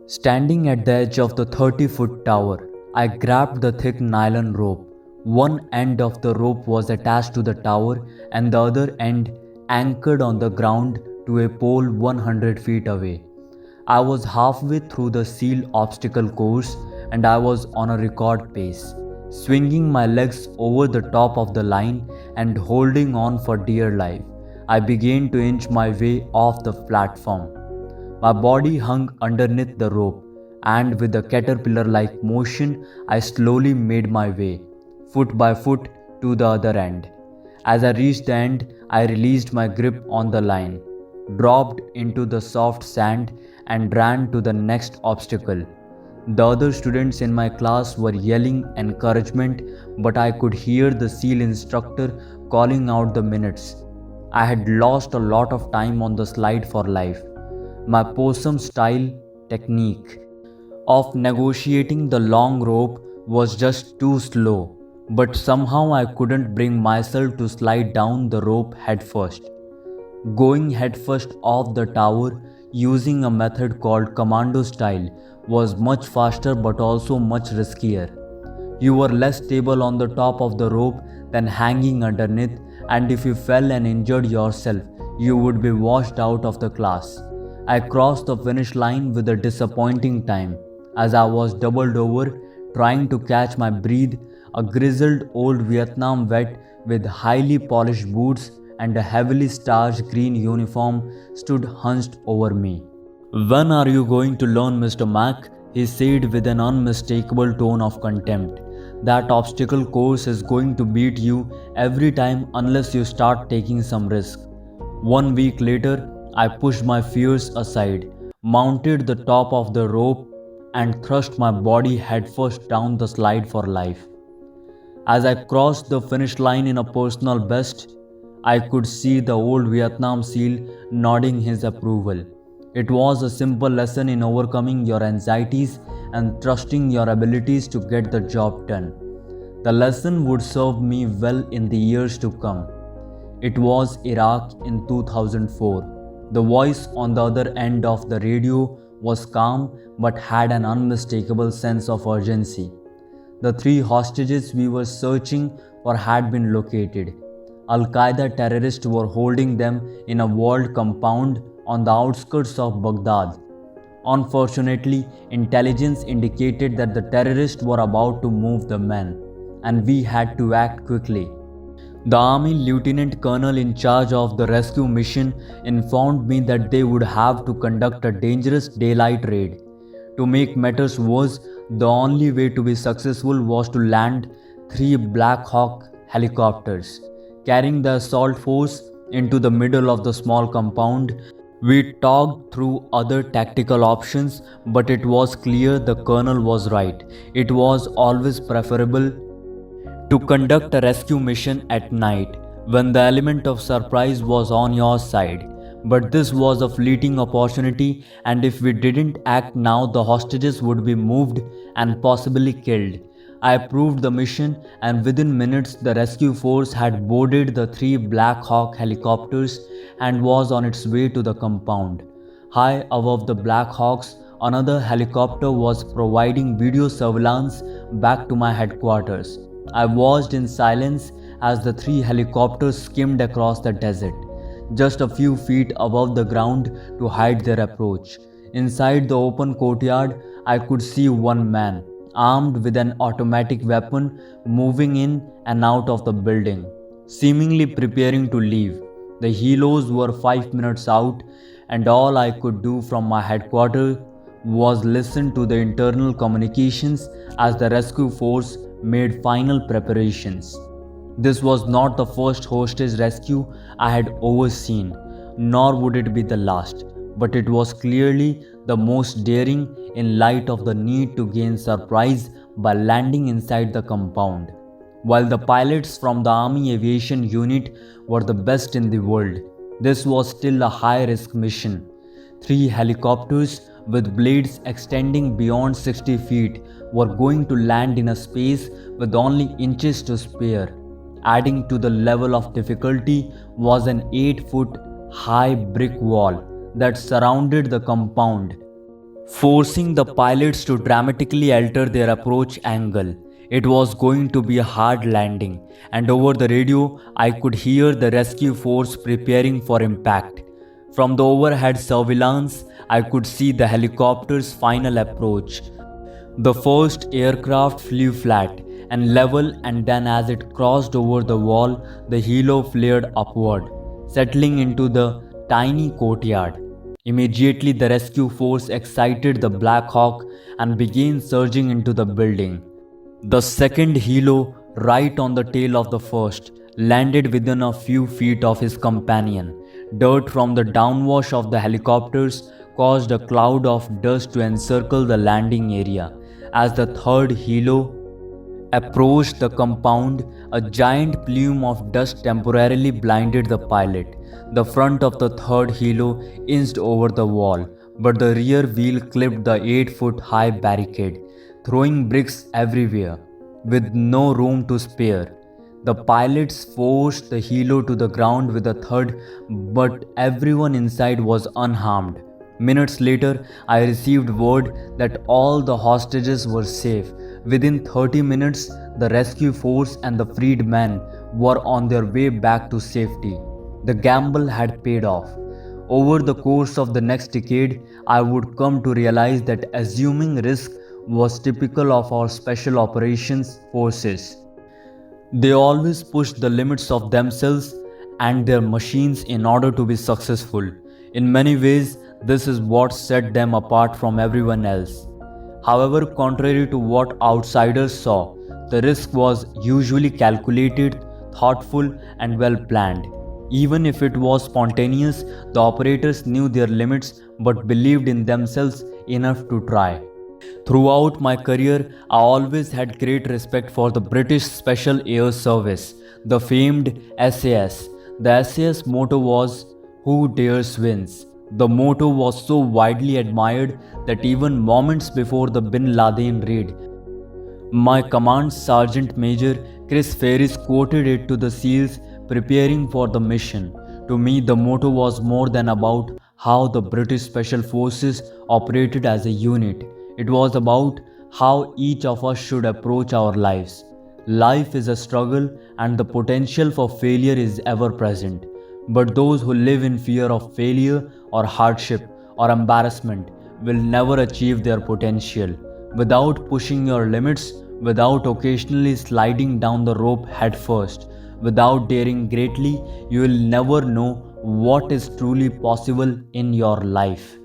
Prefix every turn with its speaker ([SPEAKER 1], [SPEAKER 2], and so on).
[SPEAKER 1] Standing at the edge of the 30-foot tower, I grabbed the thick nylon rope. One end of the rope was attached to the tower and the other end anchored on the ground to a pole 100 feet away. I was halfway through the sealed obstacle course and I was on a record pace, swinging my legs over the top of the line and holding on for dear life. I began to inch my way off the platform. My body hung underneath the rope, and with a caterpillar like motion, I slowly made my way, foot by foot, to the other end. As I reached the end, I released my grip on the line, dropped into the soft sand, and ran to the next obstacle. The other students in my class were yelling encouragement, but I could hear the SEAL instructor calling out the minutes. I had lost a lot of time on the slide for life. My possum style technique of negotiating the long rope was just too slow, but somehow I couldn't bring myself to slide down the rope headfirst. Going headfirst off the tower using a method called commando style was much faster but also much riskier. You were less stable on the top of the rope than hanging underneath, and if you fell and injured yourself, you would be washed out of the class. I crossed the finish line with a disappointing time. As I was doubled over, trying to catch my breath, a grizzled old Vietnam vet with highly polished boots and a heavily starched green uniform stood hunched over me. "When are you going to learn, Mr. Mack?" he said with an unmistakable tone of contempt. "That obstacle course is going to beat you every time unless you start taking some risk." 1 week later, I pushed my fears aside, mounted the top of the rope, and thrust my body headfirst down the slide for life. As I crossed the finish line in a personal best, I could see the old Vietnam SEAL nodding his approval. It was a simple lesson in overcoming your anxieties and trusting your abilities to get the job done. The lesson would serve me well in the years to come. It was Iraq in 2004. The voice on the other end of the radio was calm but had an unmistakable sense of urgency. The 3 hostages we were searching for had been located. Al-Qaeda terrorists were holding them in a walled compound on the outskirts of Baghdad. Unfortunately, intelligence indicated that the terrorists were about to move the men, and we had to act quickly. The Army Lieutenant Colonel in charge of the rescue mission informed me that they would have to conduct a dangerous daylight raid. To make matters worse, the only way to be successful was to land 3 Black Hawk helicopters, carrying the assault force into the middle of the small compound. We talked through other tactical options, but it was clear the colonel was right. It was always preferable to conduct a rescue mission at night when the element of surprise was on your side. But this was a fleeting opportunity, and if we didn't act now, the hostages would be moved and possibly killed. I approved the mission, and within minutes the rescue force had boarded the 3 Black Hawk helicopters and was on its way to the compound. High above the Black Hawks, another helicopter was providing video surveillance back to my headquarters. I watched in silence as the 3 helicopters skimmed across the desert, just a few feet above the ground to hide their approach. Inside the open courtyard, I could see one man, armed with an automatic weapon, moving in and out of the building, seemingly preparing to leave. The helos were 5 minutes out, and all I could do from my headquarters was listen to the internal communications as the rescue force made final preparations. This was not the first hostage rescue I had overseen, nor would it be the last, but it was clearly the most daring in light of the need to gain surprise by landing inside the compound. While the pilots from the Army Aviation Unit were the best in the world, this was still a high-risk mission. 3 helicopters with blades extending beyond 60 feet were going to land in a space with only inches to spare. Adding to the level of difficulty was an 8-foot high brick wall that surrounded the compound. forcing the pilots to dramatically alter their approach angle. It was going to be a hard landing, and over the radio, I could hear the rescue force preparing for impact. From the overhead surveillance, I could see the helicopter's final approach. The first aircraft flew flat and level, and then as it crossed over the wall, the helo flared upward, settling into the tiny courtyard. Immediately, the rescue force excited the Black Hawk and began surging into the building. The second helo, right on the tail of the first, landed within a few feet of his companion. Dirt from the downwash of the helicopters caused a cloud of dust to encircle the landing area. As the third helo approached the compound, a giant plume of dust temporarily blinded the pilot. The front of the third helo inched over the wall, but the rear wheel clipped the 8-foot-high barricade, throwing bricks everywhere. With no room to spare, the pilots forced the helo to the ground with a thud, but everyone inside was unharmed. Minutes later, I received word that all the hostages were safe. Within 30 minutes, the rescue force and the freed men were on their way back to safety. The gamble had paid off. Over the course of the next decade, I would come to realize that assuming risk was typical of our special operations forces. They always pushed the limits of themselves and their machines in order to be successful. In many ways, this is what set them apart from everyone else. However, contrary to what outsiders saw, the risk was usually calculated, thoughtful, and well planned. Even if it was spontaneous, the operators knew their limits but believed in themselves enough to try. Throughout my career, I always had great respect for the British Special Air Service, the famed SAS. The SAS motto was, "Who dares wins." The motto was so widely admired that even moments before the Bin Laden raid, my command Sergeant Major Chris Ferris quoted it to the SEALs preparing for the mission. To me, the motto was more than about how the British Special Forces operated as a unit. It was about how each of us should approach our lives. Life is a struggle and the potential for failure is ever present. But those who live in fear of failure or hardship or embarrassment will never achieve their potential. Without pushing your limits, without occasionally sliding down the rope headfirst, without daring greatly, you will never know what is truly possible in your life.